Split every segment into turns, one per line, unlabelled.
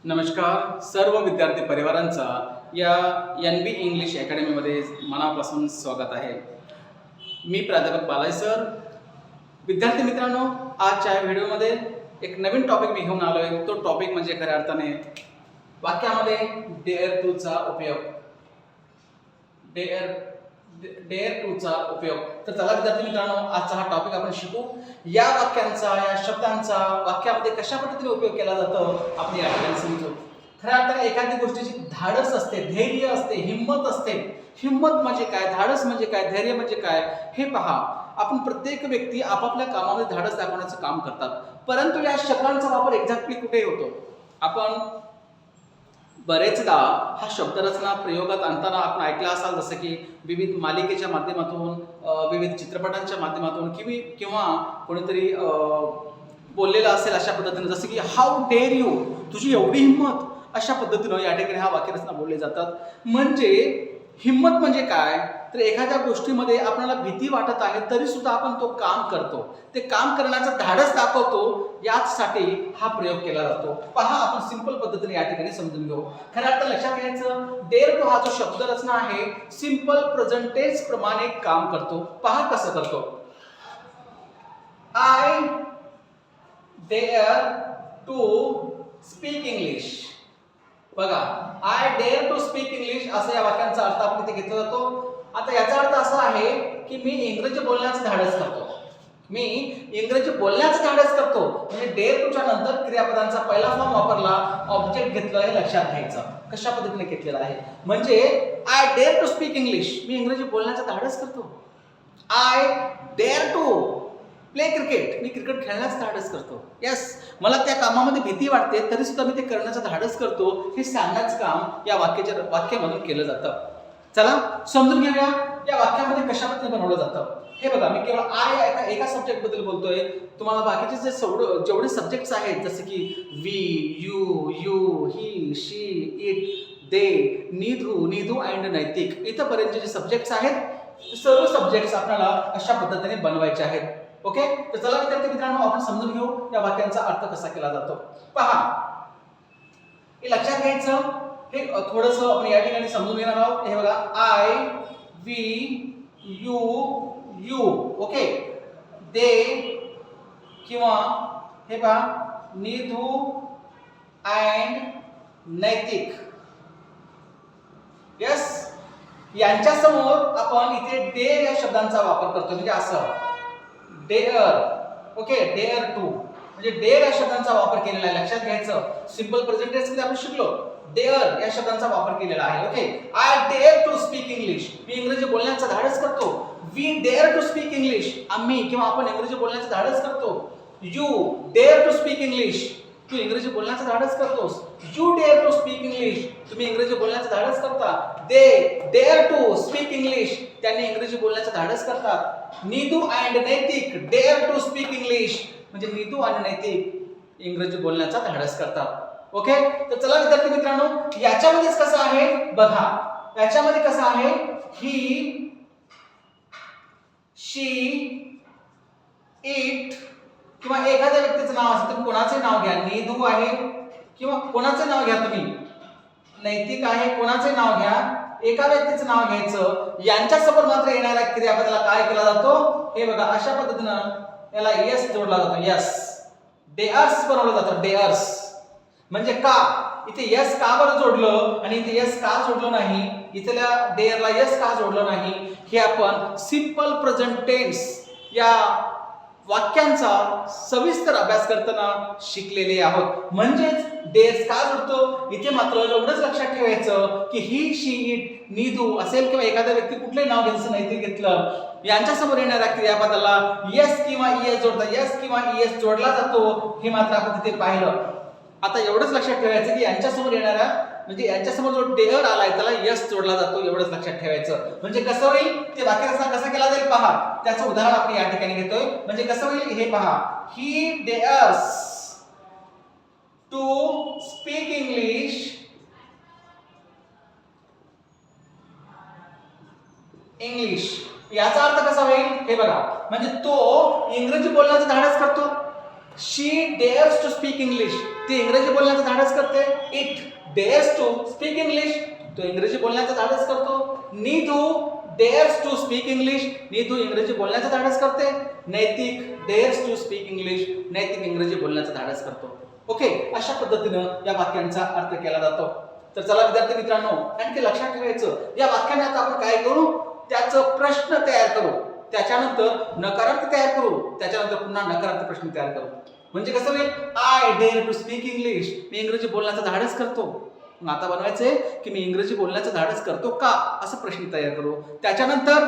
नमस्कार सर्व विद्यार्थी परिवारांचा या एन बी इंग्लिश अकॅडमीमध्ये मनापासून स्वागत आहे. मी प्राध्यापक बालाजी सर. विद्यार्थी मित्रांनो, आजच्या या व्हिडिओमध्ये एक नवीन टॉपिक मी घेऊन आलो आहे. तो टॉपिक म्हणजे खऱ्या अर्थाने वाक्यामध्ये डेअर टूचा उपयोग. डेअर टूचा उपयोग. तर चला विद्यार्थी मित्रांनो, आजचा हा टॉपिक आपण शिकू. या वाक्यांचा, या शब्दांचा वाक्यामध्ये कशा पद्धतीने उपयोग केला जातो आपण या ठिकाणी समजू. खऱ्या अर्थाने एखादी गोष्टीची धाडस असते, धैर्य असते, हिंमत असते. हिंमत म्हणजे काय, धाडस म्हणजे काय, धैर्य म्हणजे काय हे पहा. आपण प्रत्येक व्यक्ती आपापल्या कामामध्ये धाडस दाखवण्याचं काम करतात, परंतु या शब्दांचा वापर एक्झॅक्टली कुठे होतो. आपण बरेचदा हा शब्दरचना प्रयोगात आणताना आपण ऐकला असाल, जसं की विविध मालिकेच्या माध्यमातून, विविध चित्रपटांच्या माध्यमातून किंवा कोणीतरी बोललेलं असेल अशा पद्धतीने, जसं की हाऊ डेअर यू, तुझी एवढी हिंमत, अशा पद्धतीनं या ठिकाणी हा वाक्यरचना बोलले जातात. म्हणजे हिंमत म्हणजे काय, तर एखाद्या गोष्टीमध्ये आपल्याला भीती वाटत आहे तरी सुद्धा आपण तो काम करतो, ते काम करण्याचं धाडस दाखवतो, याचसाठी हा प्रयोग केला जातो. पहा, आपण सिंपल पद्धतीने या ठिकाणी समजून घेऊ. खऱ्या अर्थ लक्षात घ्यायचं, डेअर टू हा जो शब्दरचना आहे सिंपल प्रेझेंट टेन्स प्रमाणे काम करतो. पहा कसं करतो. I dare to speak English. बघा, I dare to speak English असं या वाक्यांचा अर्थ आपण इथे घेतला जातो. आता याचा अर्थ असा आहे की मी इंग्रजी बोलण्याचं धाडस करतो. मी इंग्रजी बोलण्याचं धाडस करतो म्हणजे डेअर टूच्या नंतर क्रियापदांचा पहिला फॉर्म वापरला, ऑब्जेक्ट घेतलं, हे लक्षात घ्यायचं. कशा पद्धतीने घेतलेलं आहे म्हणजे I dare to speak English, मी इंग्रजी बोलण्याचं धाडस करतो. I dare to play cricket, मी क्रिकेट खेळण्याचं धाडस करतो. यस, मला त्या कामामध्ये भीती वाटते तरी सुद्धा मी ते करण्याचं धाडस करतो. हे सांगण्याचं काम या वाक्यामधून केलं जातं. चला समजून घेऊया या वाक्यामध्ये कशा पद्धतीने बनवलं जातं. हे बघा, मी केवळ आय एका सब्जेक्ट बद्दल बोलतोय. तुम्हाला बाकीचे जेवढे सब्जेक्ट्स आहेत, जसे की we, you, he, she, it, they, Nidhu and Naitik, इथपर्यंतचे जे सब्जेक्ट्स आहेत सर्व सब्जेक्ट्स आपल्याला अशा पद्धतीने बनवायचे आहेत. ओके, तर चला विद्यार्थी मित्रांनो, आपण समजून घेऊ या वाक्यांचा अर्थ कसा केला जातो. पहा, हे लक्षात घ्यायचं, हे थोडंसं आपण या ठिकाणी समजून घेणार आहोत. हे बघा, आय, वी, यू, ओके, दे किंवा हे पहा निधू अँड नैतिक. यस, यांच्या समोर आपण इथे डे या शब्दांचा वापर करतो. म्हणजे असं डेअर, ओके, डेअर टू म्हणजे डेअर या शब्दांचा वापर केलेला आहे. लक्षात घ्यायचं, सिंपल प्रेझेंट टेन्स मध्ये आपण शिकलो डेअर या शब्दांचा वापर केलेला आहे. Okay, I dare to speak English, मी इंग्रजी बोलण्याचं धाडस करतो. We dare to speak English, आम्ही किंवा आपण इंग्रजी बोलण्याचं धाडस करतो. You dare to speak English, तू इंग्रजी बोलण्याचं धाडस करतोस. You dare to speak English, तुम्ही इंग्रजी बोलण्याचं धाडस करता. They dare to speak English, त्यांनी इंग्रजी बोलण्याचं धाडस करतात. Nidhu and Naitik dare to speak English, म्हणजे निधू आणि नैतिक इंग्रजी बोलण्याचा धाडस करतात. ओके, तर चला विद्यार्थी मित्रांनो, याच्यामध्येच कसं आहे बघा. याच्यामध्ये कसं आहे, ही, शी, इट किंवा एखाद्या व्यक्तीचं नाव असेल, तुम्ही कोणाचे नाव घ्या, निधू आहे किंवा कोणाचे नाव घ्या, तुम्ही नैतिक आहे, कोणाचे नाव घ्या, एका व्यक्तीचं नाव घ्यायचं. यांच्या समोर मात्र येणाऱ्या क्रियापदाला काय केला जातो, हे बघा, अशा पद्धतीनं याला यस जोडला जातो. यस, डेअर्स बनवलं जातं. डेअर्स म्हणजे का, इथे यस का बरं जोडलं आणि इथे यस का जोडलं नाही, इथल्या डेअरला यस का जोडलं नाही, हे आपण सिंपल प्रेझेंट टेन्स या वाक्यांचा सविस्तर अभ्यास करताना शिकलेले आहोत. म्हणजेच डेअर्स का जोडतो, इथे मात्र एवढंच लक्षात ठेवायचं की ही, शी, इट, निधू असेल किंवा एखादा व्यक्ती कुठलंही नाव घ्यायचं नाही ते घेतलं, यांच्या समोर येणाऱ्या क्रियापदाला यस किंवा ईएस जोडतात. यस किंवा ईएस जोडला जातो, हे मात्र आपण तिथे पाहिलं. आता एवढंच लक्षात ठेवायचं की यांच्या समोर येणाऱ्या म्हणजे यांच्या समोर जो डेअर आलाय त्याला यस जोडला जातो, एवढंच लक्षात ठेवायचं. म्हणजे कसं होईल, ते वाक्यरचना कसं केला जाईल पहा. त्याचं उदाहरण आपण या ठिकाणी घेतोय. म्हणजे कसं होईल हे पहा, ही डेअर्स टू स्पीक इंग्लिश याचा अर्थ कसा होईल हे बघा. म्हणजे तो इंग्रजी बोलण्याचं धाडस करतो. She dares to speak English, ती इंग्रजी बोलण्याचं धाडस करते. It dares to speak English, तो इंग्रजी बोलण्याचं धाडस करतो. Neetu dares to speak English, Neetu इंग्रजी बोलण्याचं धाडस करते. नैतिक डेअर्स टू स्पीक इंग्लिश, नैतिक इंग्रजी बोलण्याचं धाडस करतो. ओके, अशा पद्धतीनं या वाक्यांचा अर्थ केला जातो. तर चला विद्यार्थी मित्रांनो, आणखी लक्षात ठेवायचं, या वाक्यांना आपण काय करू, त्याचं प्रश्न तयार करू, त्याच्यानंतर नकारार्थ तयार करू, त्याच्यानंतर पुन्हा नकारार्थ प्रश्न तयार करू. म्हणजे कसं होईल, I dare to speak English, मी इंग्रजी बोलण्याचं धाडस करतो. मग आता बनवायचंय की मी इंग्रजी बोलण्याचं धाडस करतो का, असं प्रश्न तयार करू. त्याच्यानंतर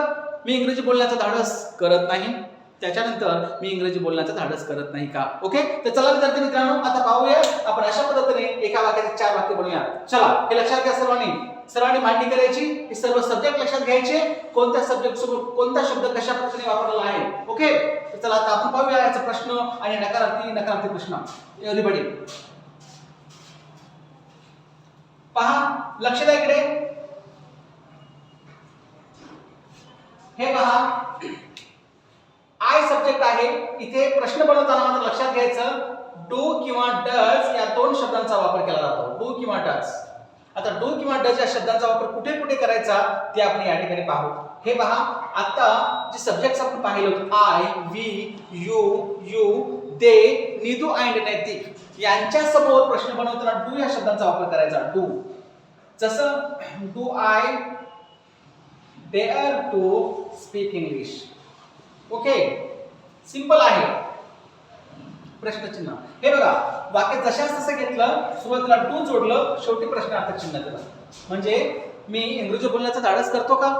मी इंग्रजी बोलण्याचं धाडस करत नाही, त्याच्यानंतर मी इंग्रजी बोलण्याचं धाडस करत नाही का. ओके, तर चला विद्यार्थी मित्रांनो, आता पाहूया आपण अशा पद्धतीने एका वाक्याचे 4 वाक्य बनवूया. चला, हे लक्षात घ्या सर्वांनी मांडणी करायची, हे सर्व सब्जेक्ट लक्षात घ्यायचे, कोणत्या सब्जेक्ट सोबत कोणता शब्द कशा पद्धतीने वापरलेला आहे. ओके, तर चला आता आपण पाहूया याचा प्रश्न आणि नकारार्थी प्रश्न. एव्हरीबडी पहा, लक्ष द्या इकडे. हे पहा, आय सब्जेक्ट आहे. इथे प्रश्न बनवताना मात्र लक्षात घ्यायचं, डू किंवा डज या 2 शब्दांचा वापर केला जातो. डू किंवा डज. आता डू किंवा डज या शब्दांचा वापर कुठे कुठे करायचा ते आपण या ठिकाणी पाहू. हे पहा, आता जे सब्जेक्ट्स आपण पाहिले होते, I, we, you, they, Needu and Naitik, यांच्या समोर प्रश्न बनवताना डू या शब्दांचा वापर करायचा. डू, जसं do I dare to speak English. Okay, simple आहे. प्रश्नचिन्ह हे बघा, वाक्य जशाच तसं घेतलं, सुरुवातीला डू जोडलं, शेवटी प्रश्नार्थक चिन्ह दिलं. म्हणजे मी इंग्रजी बोलण्याचं धाडस करतो का?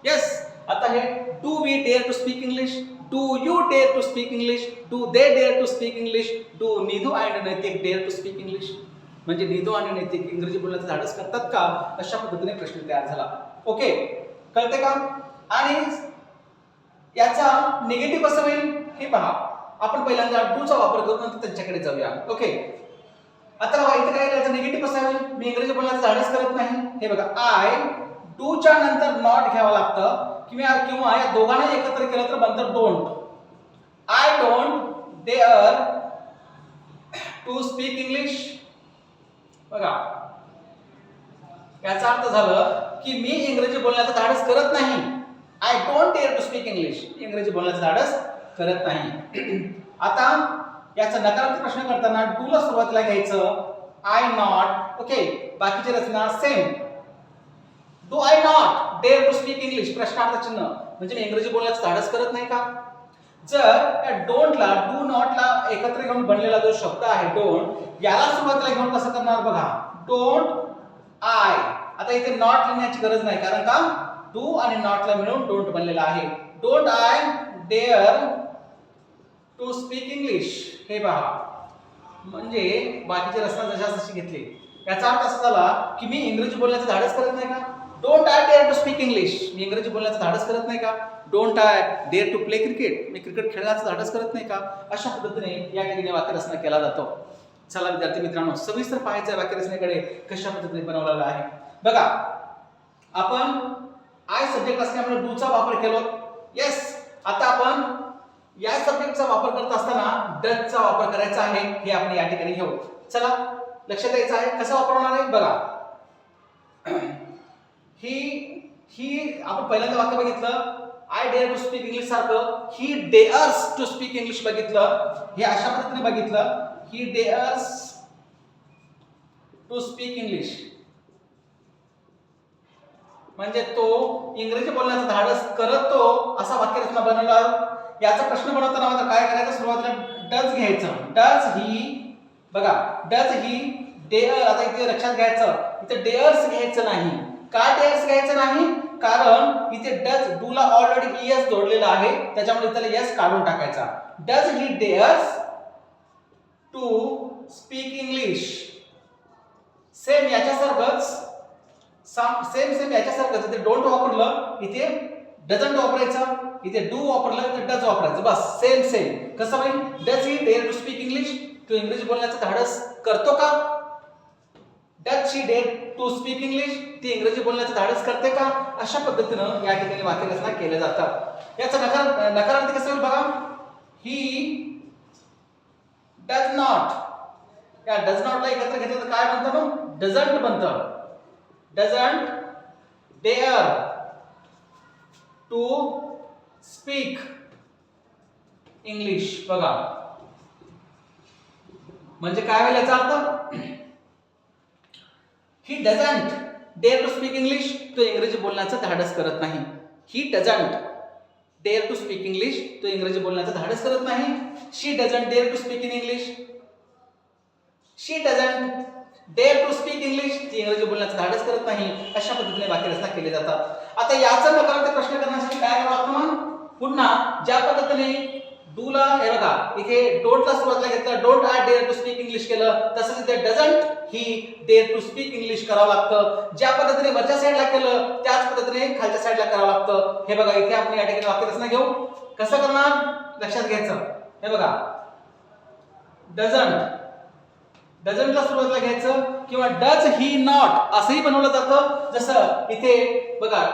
येस. आता हे do we dare to speak English, do you dare to speak English, do they dare to speak English, do Needu and Naitik dare to speak English. म्हणजे नीदू आणि नैतिक इंग्रजी बोलण्याचं धाडस करतात का, अशा पद्धतीने प्रश्न तयार झाला. ओके, कळते का? आणि याचा निगेटिव्ह कसं होईल हे पहा. आपण पहिल्यांदा डू चा वापर करू, नंतर त्यांच्याकडे जाऊया. ओके, आता बघा इथे काय याचा निगेटिव्ह कसा होईल, मी इंग्रजी बोलण्याचं धाडस करत नाही. हे बघा, आय डू च्या नंतर नॉट घ्यावं लागतं, किंवा या दोघांना एकत्र केलं तर बनतं don't. I don't dare to speak English. बघा, याचा अर्थ झालं की मी इंग्रजी बोलण्याचं धाडस करत नाही. I don't dare to speak English, इंग्रजी बोलण्याचं धाडस करत नाही. आता याचा नकारात्मक प्रश्न करताना डू ला सुरुवातीला घ्यायचं, आय नॉट. ओके, बाकीची रचना same. Do I not dare to speak English, प्रश्नार्थ चिन्ह, म्हणजे मी इंग्रजी बोलण्याचं धाडस करत नाही का. जर या डोंट ला डू नॉट ला एकत्र घेऊन बनलेला जो शब्द आहे डोंट, याला सुरुवातीला घेऊन कसं करणार बघा, डोंट आय. आता इथे नॉट लिहिण्याची गरज नाही, कारण का डू आणि नॉट ला मिळून डोंट बनलेला आहे. Don't I dare to speak English. हे पहा, म्हणजे बाकीची रचना जशी घेतली, याचा अर्थ असा झाला की मी इंग्रजी बोलण्याचं धाडस करत नाही का. Don't I dare to speak English, मी इंग्रजी बोलण्याचं धाडस करत नाही का. Don't I dare to play cricket, मी क्रिकेट खेळण्याचं धाडस करत नाही का. अशा पद्धतीने या ठिकाणी वाक्यरचना केला जातो. चला विद्यार्थी मित्रांनो, सविस्तर पाहायचं वाक्यरचनेकडे कशा पद्धतीने बनवलेला आहे. बघा, आपण आय सब्जेक्ट असल्यामुळे डू चा वापर केलो. येस. आता आपण या सब्जेक्टचा वापर करत असताना डज चा वापर करायचा आहे, हे आपण या ठिकाणी घेऊ. चला, लक्ष द्यायचं आहे. कसं वापरणार आहे बघा. ही आपण पहिल्यांदा वाक्य बघितलं, I dare to speak English सारखं he dares to speak English बघितलं. हे अशा पद्धतीने बघितलं, he dares to speak English, म्हणजे तो इंग्रजी बोलण्याचं धाडस करतो असा वाक्यरचना बनवला. याचा प्रश्न बनवताना मात्र काय करायचं, सुरुवातीला डज घ्यायचं. डज ही, बघा, डज ही डेअर. आता इथे लक्षात घ्यायचं, इथे डेअर्स घ्यायचं नाही. का डेअर्स घ्यायचं नाही, कारण इथे डज डू ला ऑलरेडी एस जोडलेला आहे, त्याच्यामुळे त्याला एस काढून टाकायचा. Does he dares to speak English. Same याच्यासारखंच, सेम याच्यासारखंच. इथे डोंट वापरलं, इथे डझंट वापरायचं. इथे डू वापरलं, इथे डज वापरायचं. बस सेम. कसं होईल, does he dare to speak English, तो इंग्रजी बोलण्याचं धाडस करतो का. Does she dare to speak English, ती इंग्रजी बोलण्याचं धाडस करते का. अशा पद्धतीनं या ठिकाणी वाक्यरचना केल्या जातात. याचा नकारार्थी कसं होईल बघा, ही डज नॉट, या डज नॉटला एकत्र घेतलं तर काय बनतं मग? डझंट बनतं. Doesn't dare to speak English. बघा म्हणजे काय होईल याचा अर्थ? He doesn't dare to speak English, तो इंग्रजी बोलण्याचं धाडस करत नाही. He doesn't dare to speak English, तो इंग्रजी बोलण्याचं धाडस करत नाही. She doesn't dare to speak in English, she doesn't dare to speak English, ती इंग्रजी बोलण्याचं धाडस करत नाही. अशा पद्धतीने वाक्यरचना केली जातात. आता याचा नकारार्थी प्रश्न करण्यासाठी काय करावं लागतं मग? पुन्हा ज्या पद्धतीने डूला हे बघा इथे डोंटला सुरुवातीला घेतलं, don't I dare to speak English केलं, तसंच इथे doesn't he dare to speak English करावं लागतं. ज्या पद्धतीने वरच्या साईडला केलं त्याच पद्धतीने खालच्या साईडला करावं लागतं. हे बघा इथे आपण या ठिकाणी वाक्यरचना घेऊ. कसं करणार लक्षात घ्यायचं. हे बघा डझंट, डझंटला सुरुवातीला घ्यायचं किंवा डज ही नॉट असंही बनवलं जातं. जसं इथे बघा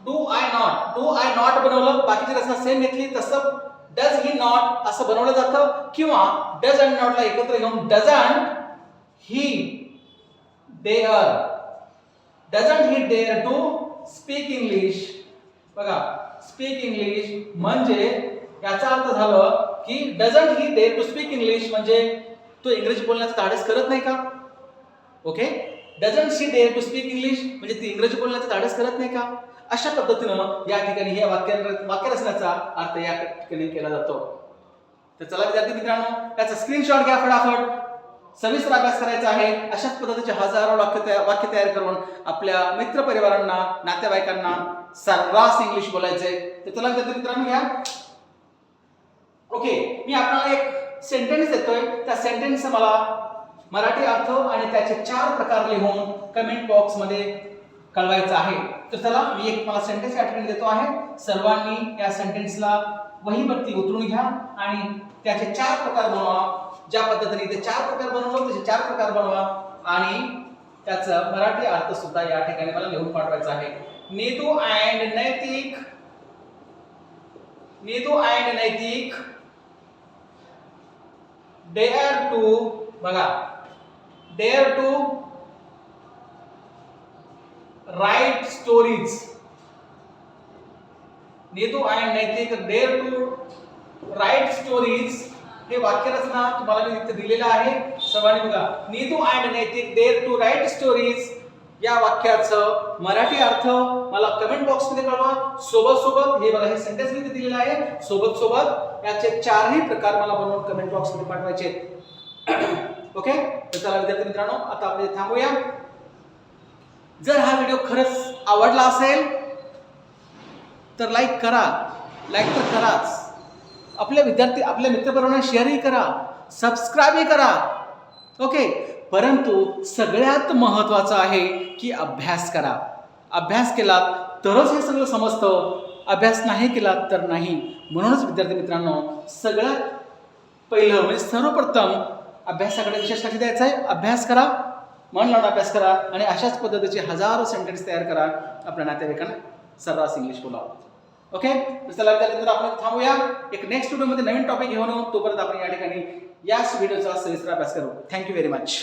do I not, do I not बनवलं, बाकीची रचना सेम घेतली, तसं डज ही नॉट असं बनवलं जातं. किंवा डज आणि नॉटला एकत्र घेऊन doesn't he dare, doesn't he dare to speak English. बघा स्पीक इंग्लिश म्हणजे याचा अर्थ झालं की doesn't he dare to speak English म्हणजे तो इंग्रजी बोलण्याचं धाडस करत नाही का? Okay, doesn't she dare to speak English म्हणजे ती इंग्रजी बोलण्याचं धाडस करत नाही का? अशा पद्धतीनं या ठिकाणी या वाक्यरचनेचा अर्थ या ठिकाणी केला जातो. तर चला विद्यार्थी मित्रांनो त्याचा स्क्रीनशॉट घ्या फटाफट. सविस्तर अभ्यास करायचा आहे. अशाच पद्धतीचे हजारो वाक्य तयार करून आपल्या मित्र परिवारांना, नातेवाईकांना सर्रास इंग्लिश बोलायचंय. तर चला विद्यार्थी मित्रांनो घ्या. ओके, मी आपल्याला एक सेंटेन्स देतोय, त्या सेंटेन्सचा मला मराठी अर्थ आणि त्याचे 4 प्रकार लिहून कमेंट बॉक्स मध्ये कळवायचं आहे. तर चला मी एक मला सेंटेन्स या ठिकाणी देतो आहे. सर्वांनी या सेंटेन्सला वहीवरती उतरून घ्या आणि त्याचे 4 प्रकार बनवा. ज्या पद्धतीने ते 4 प्रकार बनवलं तसे 4 प्रकार बनवा आणि त्याचा मराठी अर्थ सुद्धा या ठिकाणी मला लिहून पाठवायचा आहे. Neetu and Naitik, Neetu and Naitik dare to, बघा dare to write stories. Neetu and Naitik dare to write stories. हे वाक्यरचना तुम्हाला मी इथे दिलेलं आहे. सर्वांनी बघा Neetu and Naitik dare to write stories या वाक्याचं मराठी अर्थ मला कमेंट बॉक्स मध्ये कळवा. सोबत सोबत हे बघा हे सेंटेन्स मी इथे दिलेलं आहे. सोबत सोबत याचे 4ही प्रकार मला बनवून कमेंट बॉक्स मध्ये पाठवायचे. ओके, तर चला विद्यार्थी मित्रांनो आता आपण इथे थांबूया. जर हा व्हिडिओ खरंच आवडला असेल तर लाईक करा. लाईक तर कराच. आपल्या मित्रपरिवारांना शेअरही करा, सबस्क्राईबही करा. ओके, परंतु सगळ्यात महत्त्वाचं आहे की अभ्यास करा. अभ्यास केला तरच हे सगळं समजतं. अभ्यास नाही केला तर नाही. म्हणूनच विद्यार्थी मित्रांनो सगळ्यात पहिलं म्हणजे सर्वप्रथम अभ्यासाकडे विशेष लक्ष द्यायचं आहे. अभ्यास करा, मन लावून अभ्यास करा आणि अशाच पद्धतीचे हजारो सेंटेन्स तयार करा. आपल्या नातेवाईकांना सर्रास इंग्लिश बोलावं. ओके, चला त्यानंतर आपण थांबूया. एक नेक्स्ट व्हिडिओमध्ये नवीन टॉपिक घेऊन येऊ. तोपर्यंत आपण या ठिकाणी याच व्हिडिओचा सविस्तर अभ्यास करू. Thank you very much.